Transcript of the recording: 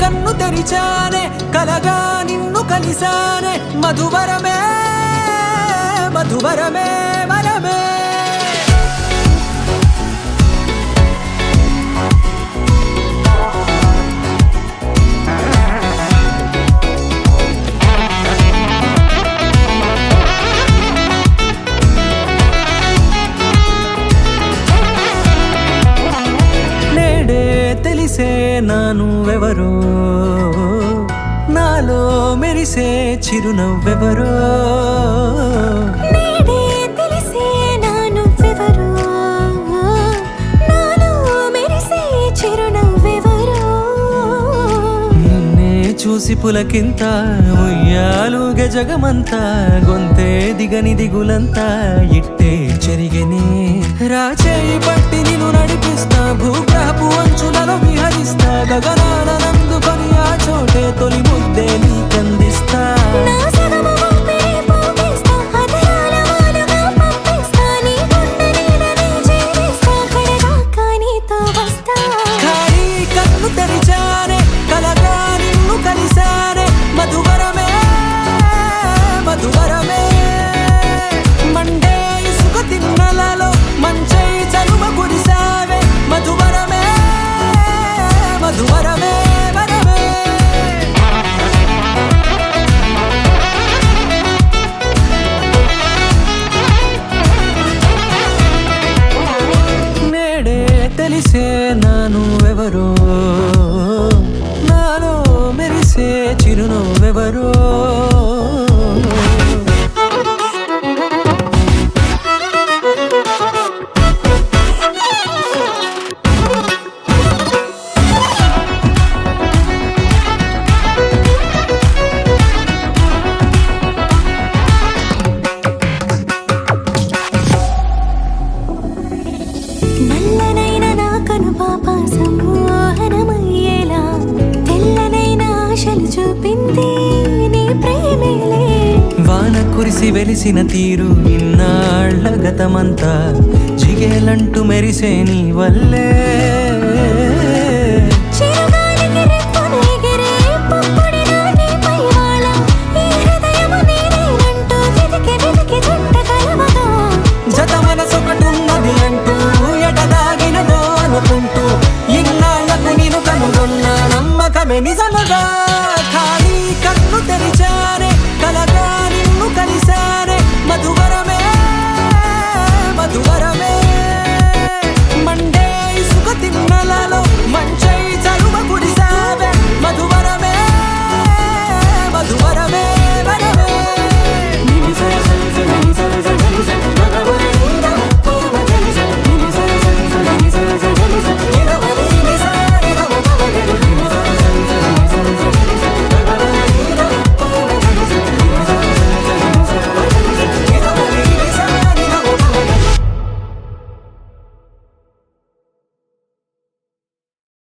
కన్ను తెరిచానే కలగా నిన్ను కలిసానే మధువరమే మధువరమే వరమే తెలిసే నానువెవరో నాలో మెరిసే చిరునవ్వెవరో నేడే తెలిసే నానువెవరో నాలో మెరిసే చిరునవ్వెవరో నిన్నే చూసి పులకింత ఉయ్యాలుగే జగమంతా గొంతే దిగని దిగులంతా ఇట్టే చెరిగెనే రాచేయి పట్టి నిన్ను నడిపిస్తా భూగ్రహపు అంచులలో విహరిస్తా గగనాల నందుకొని ఆ చోటే తొలి ముద్దే నీకందిస్తా నా సగమ ఊపిరి పోగేస్తా అధరాల వాలుగా పంపిస్తా నీ గుండె నీడనే చేరిస్తా కడదాకా నీతో వస్తా ఖాళీ కన్ను తెరిచానే కలగా నిన్ను కలిసానే మధువరమే మధువరమే మండే ఇసుక తిన్నలలో మంచై చలువ కురిసావే మధువరమే మధువరమే వరమే నేడే తెలిసే నానువెవరో నాలో మెరిసే చిరునవ్వెవరో నల్లనైన నా కనుపాప సమ్మోహనమయ్యేలా తెల్లనైన ఆశలు చూపింది నీ ప్రేమేలే వాన కురిసి వెలిసిన తీరు ఇన్నాళ్ల గతమంతా జిగేలంటూ మెరిసే నీ వల్లే